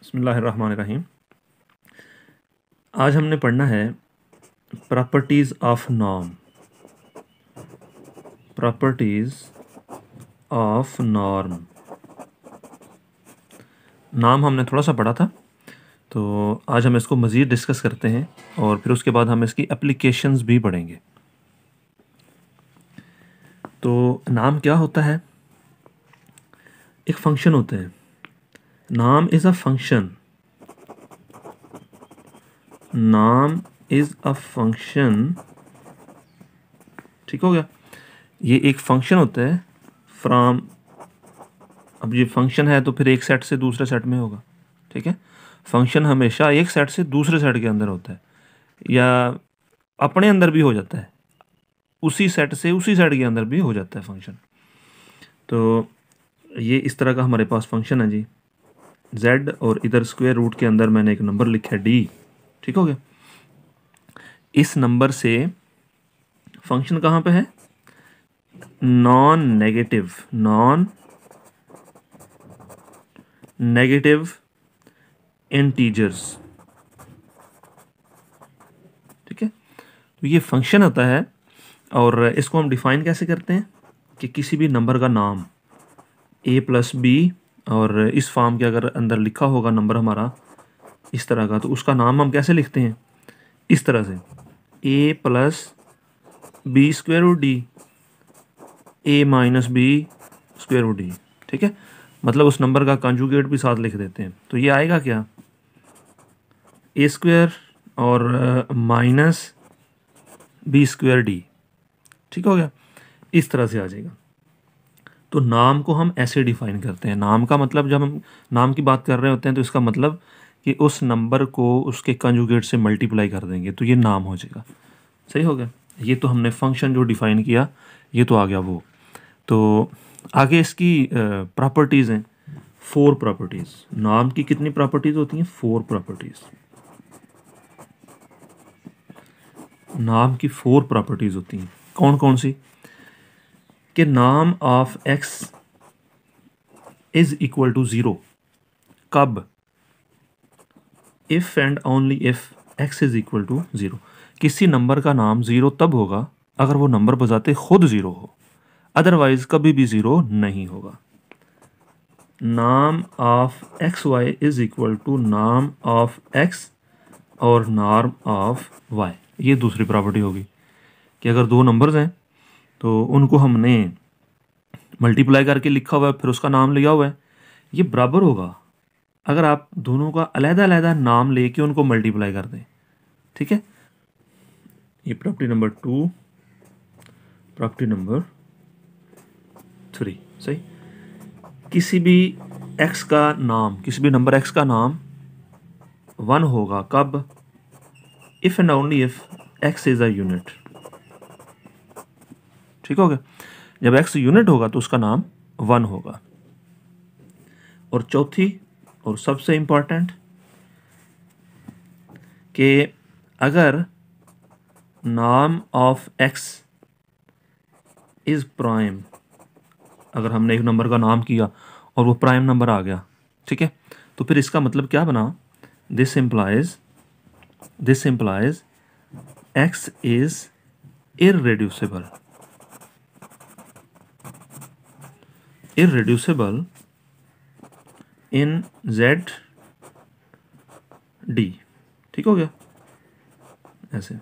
बिस्मिल्लाहिर्रहमानिर्रहीम। आज हमने पढ़ना है properties of norm. Properties of norm. नाम हमने थोड़ा सा पढ़ा था, तो आज हम इसको मज़ीद डिस्कस करते हैं और फिर उसके बाद हम इसकी एप्लीकेशंस भी पढ़ेंगे। तो नाम क्या होता है? एक फंक्शन होता है। नाम इज़ अ फंक्शन। नाम इज़ अ फंक्शन। ठीक हो गया? ये एक फंक्शन होता है फ्रॉम। अब ये फंक्शन है तो फिर एक सेट से दूसरे सेट में होगा। ठीक है, फंक्शन हमेशा एक सेट से दूसरे सेट के अंदर होता है, या अपने अंदर भी हो जाता है, उसी सेट से उसी सेट के अंदर भी हो जाता है फंक्शन। तो ये इस तरह का हमारे पास फंक्शन है जी, z, और इधर स्क्वायर रूट के अंदर मैंने एक नंबर लिखा है d। ठीक हो गया? इस नंबर से फंक्शन कहाँ पे है? Non negative integers. ठीक है, तो ये फंक्शन होता है और इसको हम डिफाइन कैसे करते हैं कि किसी भी नंबर का नाम a+b, और इस फॉर्म के अगर अंदर लिखा होगा नंबर हमारा इस तरह का, तो उसका नाम हम कैसे लिखते हैं? इस तरह से a+b²d, a-b²d। ठीक है, मतलब उस नंबर का कंजुगेट भी साथ लिख देते हैं। तो ये आएगा क्या? a² और -b²d। ठीक हो गया? इस तरह से आ जाएगा। तो नाम को हम ऐसे डिफाइन करते हैं। नाम का मतलब, जब हम नाम की बात कर रहे होते हैं तो इसका मतलब कि उस नंबर को उसके कंजुगेट से मल्टीप्लाई कर देंगे तो ये नाम हो जाएगा। सही हो गया? ये तो हमने फंक्शन जो डिफाइन किया, ये तो आ गया वो। तो आगे इसकी प्रॉपर्टीज़ हैं, 4 प्रॉपर्टीज़। नाम की कितनी प्रॉपर्टीज़ होती हैं? 4 प्रॉपर्टीज़। नाम की 4 प्रॉपर्टीज़ होती हैं। कौन कौन सी? कि नाम of x is equal to 0। कब? If and only if x is equal to 0। किसी नंबर का नाम 0 तब होगा अगर वो नंबर बजाते खुद 0 हो, अदरवाइज कभी भी 0 नहीं होगा। नाम of x Y is equal to नाम ऑफ x और नॉर्म ऑफ y। ये दूसरी प्रॉपर्टी होगी कि अगर दो नंबर्स हैं तो उनको हमने मल्टीप्लाई करके लिखा हुआ है, फिर उसका नाम लिया हुआ है, ये बराबर होगा अगर आप दोनों का अलग-अलग नाम लेके उनको मल्टीप्लाई कर दें। ठीक है, ये प्रॉपर्टी नंबर 2। प्रॉपर्टी नंबर 3 सही। किसी भी x का नाम, किसी भी नंबर x का नाम 1 होगा कब? If and only if x is a unit. ठीक हो गया? जब x यूनिट होगा तो उसका नाम 1 होगा। और चौथी और सबसे इम्पॉर्टेंट, कि अगर नाम ऑफ x इज़ प्राइम, अगर हमने एक नंबर का नाम किया और वो प्राइम नंबर आ गया, ठीक है, तो फिर इसका मतलब क्या बना? This implies x is irreducible. Irreducible in z d। ठीक हो गया? ऐसे।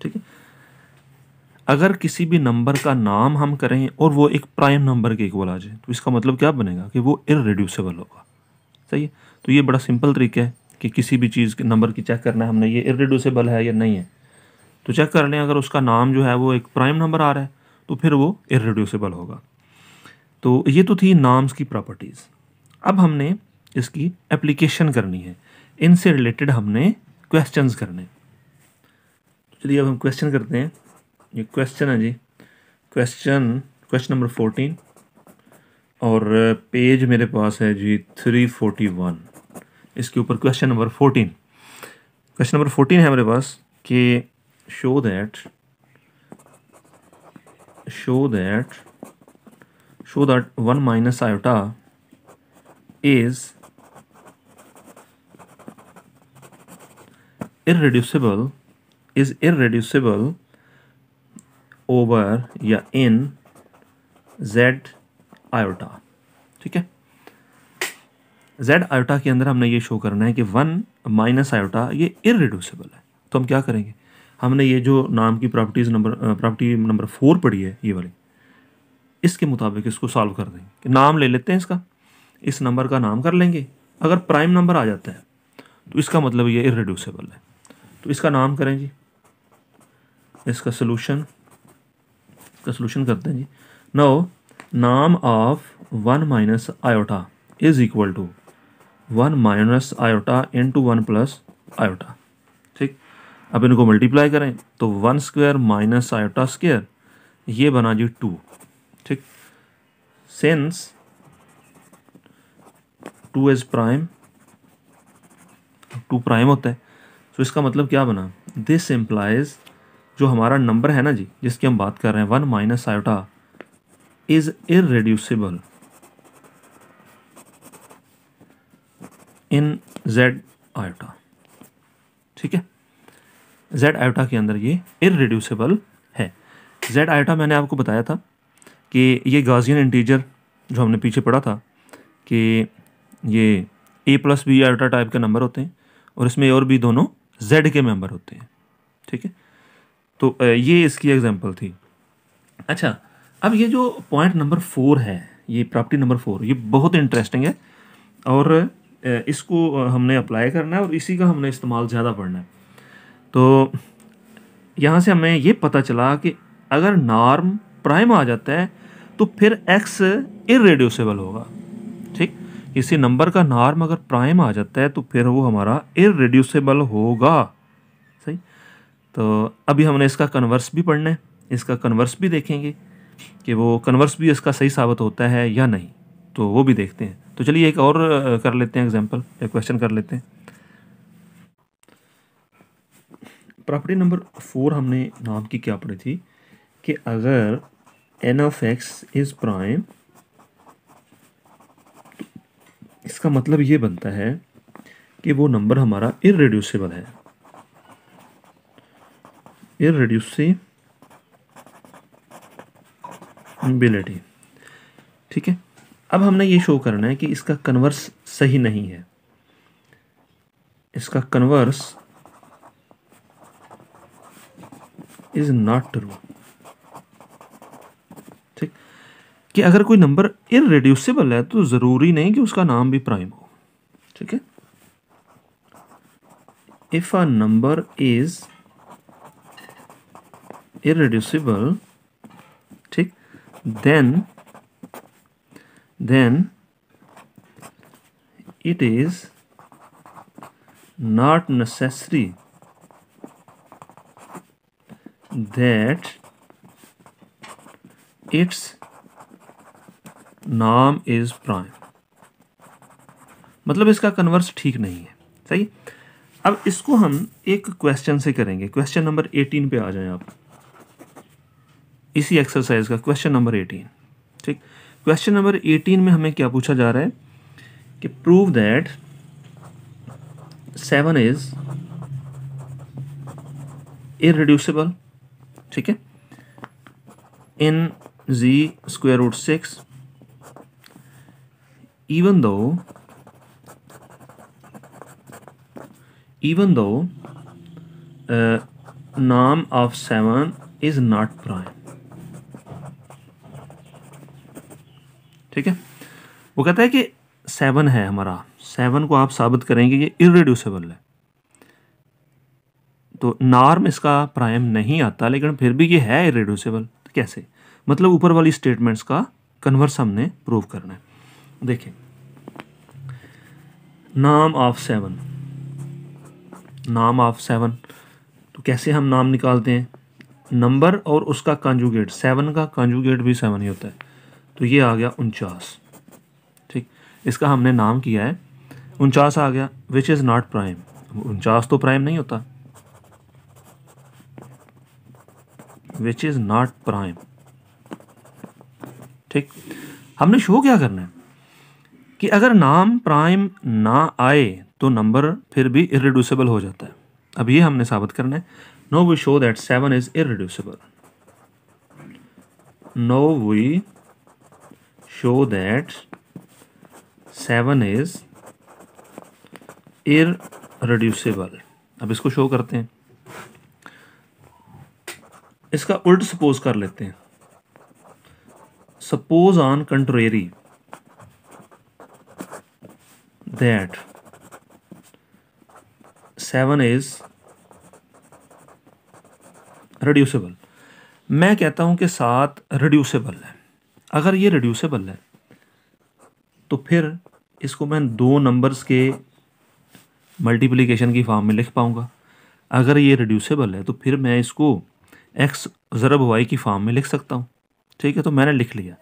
ठीक है, अगर किसी भी नंबर का नाम हम करें और वो एक प्राइम नंबर के इक्वल आ जाए तो इसका मतलब क्या बनेगा? कि वो इररेड्यूसिबल होगा। सही है? तो ये बड़ा सिंपल तरीका है कि किसी भी चीज़ के नंबर की चेक करना है हमने, ये इररेड्यूसिबल है या नहीं है। तो चेक कर लें, अगर उसका नाम जो है वो एक प्राइम नंबर आ रहा है तो फिर वो इररेड्यूसिबल होगा। तो ये तो थी नाम्स की प्रॉपर्टीज़। अब हमने इसकी एप्लीकेशन करनी है, इनसे रिलेटेड हमने क्वेश्चंस करने। तो चलिए अब हम क्वेश्चन करते हैं। ये क्वेश्चन है जी, क्वेश्चन नंबर 14, और पेज मेरे पास है जी 341। इसके ऊपर क्वेश्चन नंबर 14 है मेरे पास कि show that 1 minus iota is irreducible over या इन जेड आयोटा। ठीक है, जेड आयोटा के अंदर हमने ये शो करना है कि 1 माइनस आयोटा ये इरेड्यूसिबल है। तो हम क्या करेंगे, हमने ये जो नाम की प्रॉपर्टी नंबर 4 पढ़ी है ये वाली, इसके मुताबिक इसको सॉल्व कर देंगे कि नाम ले लेते हैं इसका, इस नंबर का नाम कर लेंगे। अगर प्राइम नंबर आ जाता है तो इसका मतलब ये इरेड्यूसिबल है। तो इसका नाम करें जी, इसका सोल्यूशन करते हैं जी। नाउ नाम of 1 minus iota is equal to 1 minus iota into 1 plus iota. ठीक, अब इनको मल्टीप्लाई करें तो 1 स्क्वायर माइनस आयोटा स्क्वायर, ये बना जी 2। ठीक, सिंस 2 इज प्राइम, 2 प्राइम होता है, तो इसका मतलब क्या बना, दिस इम्प्लाइज जो हमारा नंबर है ना जी जिसकी हम बात कर रहे हैं 1 minus iota is irreducible in Z iota. ठीक है, जेड आयोटा के अंदर ये इरेड्यूसिबल है। जेड आयोटा मैंने आपको बताया था कि ये गॉसियन इंटीजर जो हमने पीछे पढ़ा था कि ये a plus B iota type के नंबर होते हैं और इसमें और भी दोनों z के मेंबर होते हैं। ठीक है, तो ये इसकी एग्जांपल थी। अच्छा, अब ये जो पॉइंट नंबर 4 है, ये प्रॉपर्टी नंबर 4, ये बहुत इंटरेस्टिंग है और इसको हमने अप्लाई करना है और इसी का हमने इस्तेमाल ज़्यादा पढ़ना है। तो यहाँ से हमें ये पता चला कि अगर नॉर्म प्राइम आ जाता है तो फिर x इरेड्यूसिबल होगा। ठीक, किसी नंबर का नॉर्म अगर प्राइम आ जाता है तो फिर वो हमारा इरेड्यूसिबल होगा। सही, तो अभी हमने इसका कन्वर्स भी पढ़ना है, इसका कन्वर्स भी देखेंगे कि वो कन्वर्स भी इसका सही साबित होता है या नहीं, तो वो भी देखते हैं। तो चलिए एक और कर लेते हैं एग्जांपल, एक क्वेश्चन कर लेते हैं। प्रॉपर्टी नंबर 4 हमने नाम की क्या पढ़ी थी कि अगर n of x is prime, इसका मतलब ये बनता है कि वो नंबर हमारा इरेड्यूसिबल है, इरेड्यूसिबिलिटी। ठीक है, अब हमने ये शो करना है कि इसका कन्वर्स सही नहीं है, इसका कन्वर्स इज नॉट ट्रू। ठीक, कि अगर कोई नंबर इरेड्यूसिबल है तो जरूरी नहीं कि उसका नाम भी प्राइम हो। ठीक है, if a number is irreducible, ठीक, then it is not necessary that its norm is prime। मतलब इसका कन्वर्स ठीक नहीं है। सही, अब इसको हम एक क्वेश्चन से करेंगे। क्वेश्चन नंबर 18 पे आ जाएं आप, इसी एक्सरसाइज का क्वेश्चन नंबर 18। ठीक, क्वेश्चन नंबर 18 में हमें क्या पूछा जा रहा है कि प्रूव दैट 7 इज इरेड्यूसिबल। ठीक है, in z square root 6 even though norm of 7 is not prime। ठीक है, वो कहता है कि 7 है हमारा, 7 को आप साबित करेंगे ये इरेड्यूसिबल है, तो नॉर्म इसका प्राइम नहीं आता लेकिन फिर भी ये है इरेड्यूसिबल। तो कैसे, मतलब ऊपर वाली स्टेटमेंट्स का कन्वर्स हमने प्रूव करना है। देखिए, नाम ऑफ 7, नाम ऑफ 7, तो कैसे हम नाम निकालते हैं, नंबर और उसका कॉन्जुगेट, 7 का कॉन्जुगेट भी 7 ही होता है, तो ये आ गया 49। ठीक, इसका हमने नाम किया है 49 आ गया, विच इज़ नॉट प्राइम। 49 तो प्राइम नहीं होता, विच इज़ नॉट प्राइम। ठीक, हमने शो क्या करना है कि अगर नाम प्राइम ना आए तो नंबर फिर भी इरेड्यूसिबल हो जाता है। अब ये हमने साबित करना है। Now we show that 7 is irreducible. Now we show that 7 is irreducible. अब इसको शो करते हैं। इसका उल्ट सपोज कर लेते हैं। Suppose on contrary that 7 is reducible. मैं कहता हूं कि 7 रिड्यूसिबल है। अगर ये रिड्यूसिबल है तो फिर इसको मैं दो नंबर्स के मल्टीप्लिकेशन की फॉर्म में लिख पाऊंगा। अगर ये रिड्यूसिबल है तो फिर मैं इसको x ज़रब y की फॉर्म में लिख सकता हूँ। ठीक है, तो मैंने लिख लिया।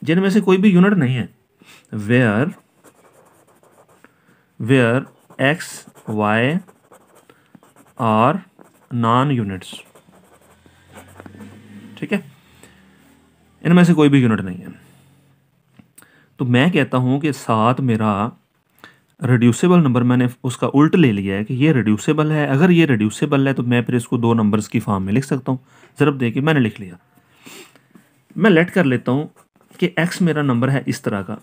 जिनमें से कोई भी यूनिट नहीं है, where x y are non units. ठीक है, इनमें से कोई भी यूनिट नहीं है, तो मैं कहता हूं कि 7 मेरा रिड्यूसिबल नंबर। मैंने उसका उल्ट ले लिया है कि ये रिड्यूसिबल है। अगर ये रिड्यूसिबल है तो मैं फिर इसको दो नंबर्स की फॉर्म में लिख सकता हूँ। ज़रब दे के मैंने लिख लिया। मैं लेट कर लेता हूँ कि x मेरा नंबर है इस तरह का,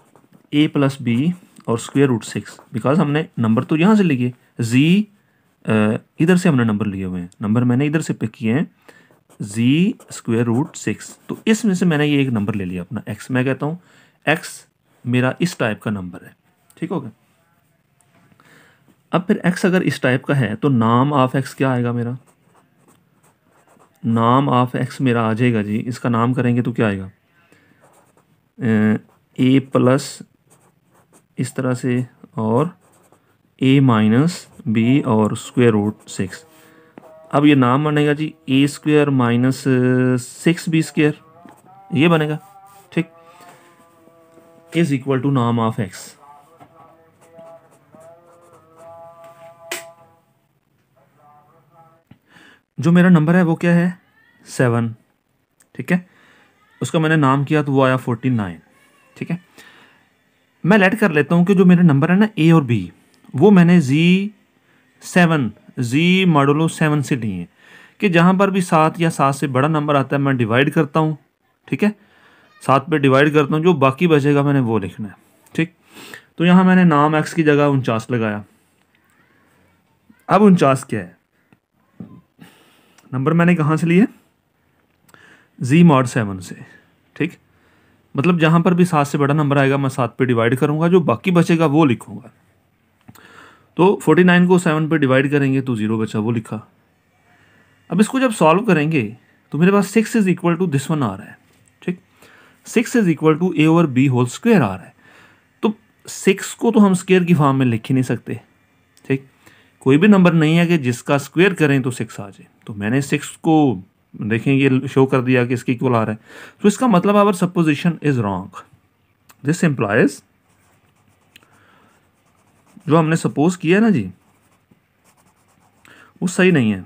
a प्लस बी और स्क्वायर रूट 6। बिकॉज हमने नंबर तो यहाँ से लिए, z इधर से हमने नंबर लिए हुए हैं, नंबर मैंने इधर से पिक किए हैं, z स्क्वायर रूट 6। तो इसमें से मैंने ये एक नंबर ले लिया अपना x। मैं कहता हूँ x मेरा इस टाइप का नंबर है। ठीक हो गया। अब फिर x अगर इस टाइप का है तो नाम ऑफ x क्या आएगा मेरा? नाम ऑफ x मेरा आ जाएगा जी, इसका नाम करेंगे तो क्या आएगा? a प्लस इस तरह से और a माइनस बी और स्क्वायर रूट 6। अब ये नाम बनेगा जी a square minus 6b square, ये बनेगा। ठीक, इज इक्वल टू नाम ऑफ x। जो मेरा नंबर है वो क्या है? 7। ठीक है, उसका मैंने नाम किया तो वो आया 49। ठीक है, मैं लेट कर लेता हूँ कि जो मेरे नंबर है ना a और b, वो मैंने z मॉडुलो 7 से लिए हैं कि जहाँ पर भी 7 या 7 से बड़ा नंबर आता है मैं डिवाइड करता हूँ। ठीक है, 7 पे डिवाइड करता हूँ, जो बाकी बचेगा मैंने वो लिखना है। ठीक, तो यहाँ मैंने नाम x की जगह 49 लगाया। अब 49 क्या है? नंबर मैंने कहाँ से लिए? z मॉड 7 से। ठीक, मतलब जहाँ पर भी 7 से बड़ा नंबर आएगा मैं 7 पे डिवाइड करूँगा, जो बाकी बचेगा वो लिखूँगा। तो 49 को 7 पे डिवाइड करेंगे तो 0 बचा, वो लिखा। अब इसको जब सॉल्व करेंगे तो मेरे पास 6 is equal to this one आ रहा है। ठीक, 6 is equal to a over b whole square आ रहा है। तो 6 को तो हम स्क्वायर की फॉर्म में लिख ही नहीं सकते। ठीक, कोई भी नंबर नहीं है कि जिसका स्क्वायर करें तो 6 आ जाए। तो मैंने 6 को देखें ये शो कर दिया कि इसके इक्वल आ रहा है। तो इसका मतलब our supposition is wrong. This implies, जो हमने सपोज किया ना जी, वो सही नहीं है।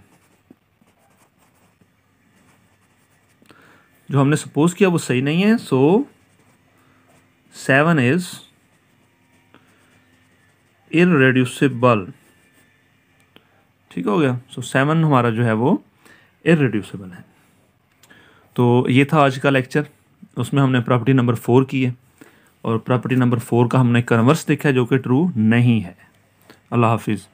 जो हमने सपोज किया वो सही नहीं है। सो 7 इज इररेड्यूसिबल। ठीक हो गया। सो 7 हमारा जो है वो इररेड्यूसिबल है। तो ये था आज का लेक्चर। उसमें हमने प्रॉपर्टी नंबर 4 की है और प्रॉपर्टी नंबर 4 का हमने कन्वर्स देखा है जो कि ट्रू नहीं है। अल्लाह हाफिज़।